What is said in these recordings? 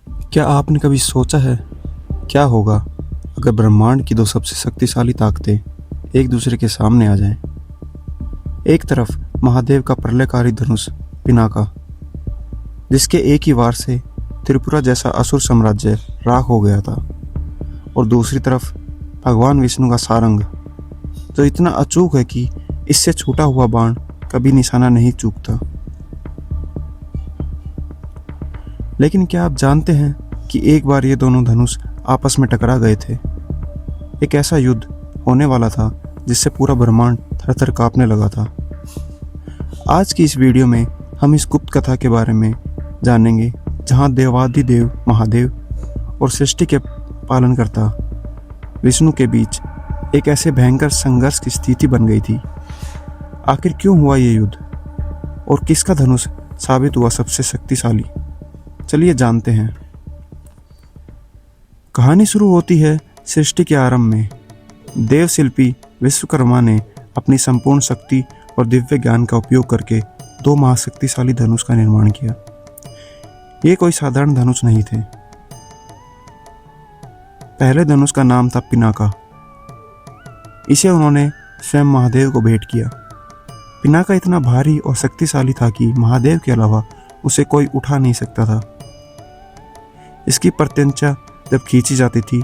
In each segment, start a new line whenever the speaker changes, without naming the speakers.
क्या आपने कभी सोचा है क्या होगा अगर ब्रह्मांड की दो सबसे शक्तिशाली ताकतें एक दूसरे के सामने आ जाएं? एक तरफ महादेव का प्रलयकारी धनुष पिनाका, जिसके एक ही वार से त्रिपुरा जैसा असुर साम्राज्य राख हो गया था, और दूसरी तरफ भगवान विष्णु का सारंग, जो इतना अचूक है कि इससे छूटा हुआ बाण कभी निशाना नहीं चूकता। लेकिन क्या आप जानते हैं कि एक बार ये दोनों धनुष आपस में टकरा गए थे। एक ऐसा युद्ध होने वाला था जिससे पूरा ब्रह्मांड थर-थर कांपने लगा था। आज की इस वीडियो में हम इस गुप्त कथा के बारे में जानेंगे, जहां देवाधिदेव महादेव और सृष्टि के पालनकर्ता विष्णु के बीच एक ऐसे भयंकर संघर्ष की स्थिति बन गई थी। आखिर क्यों हुआ ये युद्ध और किसका धनुष साबित हुआ सबसे शक्तिशाली? चलिए जानते हैं। कहानी शुरू होती है सृष्टि के आरंभ में। देव शिल्पी विश्वकर्मा ने अपनी संपूर्ण शक्ति और दिव्य ज्ञान का उपयोग करके दो महाशक्तिशाली धनुष का निर्माण किया। ये कोई साधारण धनुष नहीं थे। पहले धनुष का नाम था पिनाका। इसे उन्होंने स्वयं महादेव को भेंट किया। पिनाका इतना भारी और शक्तिशाली था कि महादेव के अलावा उसे कोई उठा नहीं सकता था। इसकी प्रत्यंचा जब खींची जाती थी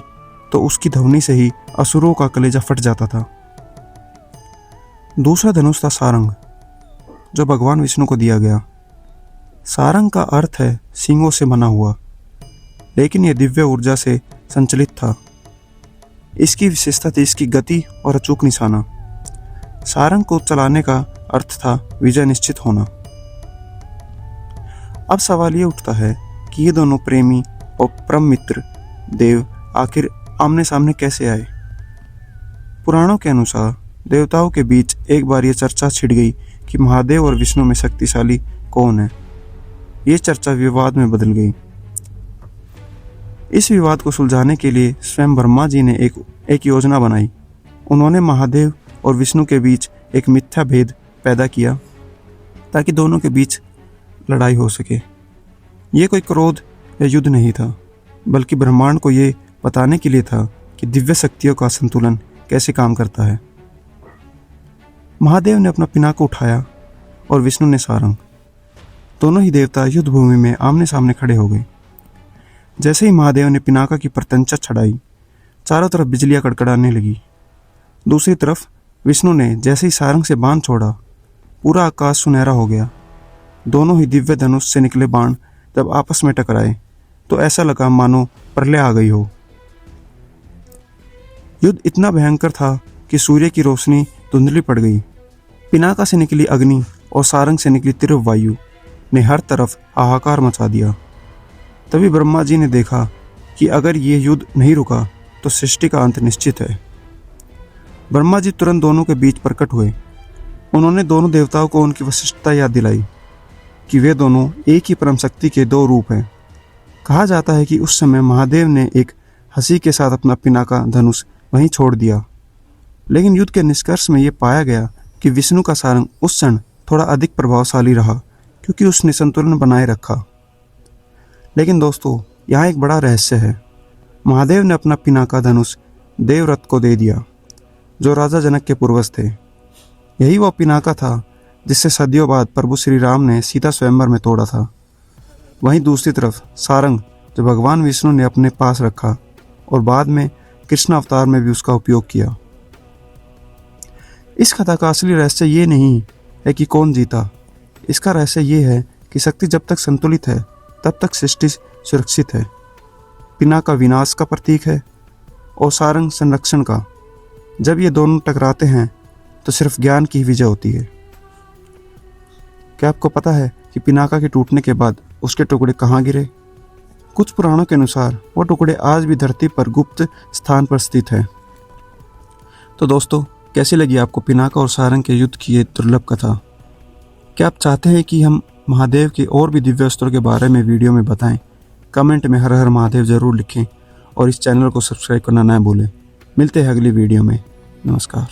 तो उसकी ध्वनि से ही असुरों का कलेजा फट जाता था। दूसरा धनुष था सारंग, जो भगवान विष्णु को दिया गया। सारंग का अर्थ है सींगों से बना हुआ, लेकिन यह दिव्य ऊर्जा से संचालित था। इसकी विशेषता थी इसकी गति और अचूक निशाना। सारंग को चलाने का अर्थ था विजय निश्चित होना। अब सवाल ये उठता है कि ये दोनों प्रेमी और परम मित्र देव आखिर आमने सामने कैसे आए? पुराणों के अनुसार देवताओं के बीच एक बार ये चर्चा छिड़ गई कि महादेव और विष्णु में शक्तिशाली कौन है। ये चर्चा विवाद में बदल गई। इस विवाद को सुलझाने के लिए स्वयं ब्रह्मा जी ने एक योजना बनाई। उन्होंने महादेव और विष्णु के बीच एक मिथ्या भेद पैदा किया ताकि दोनों के बीच लड़ाई हो सके। ये कोई क्रोध या युद्ध नहीं था, बल्कि ब्रह्मांड को ये बताने के लिए था कि दिव्य शक्तियों का संतुलन कैसे काम करता है। महादेव ने अपना पिनाका उठाया और विष्णु ने सारंग। दोनों ही देवता युद्ध भूमि में आमने सामने खड़े हो गए। जैसे ही महादेव ने पिनाका की प्रत्यंचा छड़ाई, चारों तरफ बिजलियां कड़कड़ाने लगी। दूसरी तरफ विष्णु ने जैसे ही सारंग से बाण छोड़ा, पूरा आकाश सुनहरा हो गया। दोनों ही दिव्य धनुष से निकले बाण जब आपस में टकराए तो ऐसा लगा मानो प्रलय आ गई हो। युद्ध इतना भयंकर था कि सूर्य की रोशनी धुंधली पड़ गई। पिनाका से निकली अग्नि और सारंग से निकली तीव्र वायु ने हर तरफ हाहाकार मचा दिया। तभी ब्रह्मा जी ने देखा कि अगर ये युद्ध नहीं रुका तो सृष्टि का अंत निश्चित है। ब्रह्मा जी तुरंत दोनों के बीच प्रकट हुए। उन्होंने दोनों देवताओं को उनकी विशिष्टता याद दिलाई कि वे दोनों एक ही परम शक्ति के दो रूप हैं। कहा जाता है कि उस समय महादेव ने एक हंसी के साथ अपना पिनाका धनुष वहीं छोड़ दिया। लेकिन युद्ध के निष्कर्ष में यह पाया गया कि विष्णु का सारंग उस क्षण थोड़ा अधिक प्रभावशाली रहा, क्योंकि उसने संतुलन बनाए रखा। लेकिन दोस्तों, यहाँ एक बड़ा रहस्य है। महादेव ने अपना पिनाका धनुष देवव्रत को दे दिया, जो राजा जनक के पूर्वज थे। यही वो पिनाका था जिससे सदियों बाद प्रभु श्री राम ने सीता स्वयंवर में तोड़ा था। वहीं दूसरी तरफ सारंग, जो भगवान विष्णु ने अपने पास रखा और बाद में कृष्ण अवतार में भी उसका उपयोग किया। इस कथा का असली रहस्य ये नहीं है कि कौन जीता। इसका रहस्य ये है कि शक्ति जब तक संतुलित है तब तक सृष्टि सुरक्षित है। पिनाका विनाश का प्रतीक है और सारंग संरक्षण का। जब ये दोनों टकराते हैं तो सिर्फ ज्ञान की विजय होती है। क्या आपको पता है कि पिनाका के टूटने के बाद उसके टुकड़े कहाँ गिरे? कुछ पुराणों के अनुसार वो टुकड़े आज भी धरती पर गुप्त स्थान पर स्थित है। तो दोस्तों, कैसी लगी आपको पिनाका और सारंग के युद्ध की ये दुर्लभ कथा? क्या आप चाहते हैं कि हम महादेव के और भी दिव्य अस्त्रों के बारे में वीडियो में बताएं? कमेंट में हर हर महादेव जरूर लिखें और इस चैनल को सब्सक्राइब करना ना भूलें। मिलते हैं अगली वीडियो में। नमस्कार।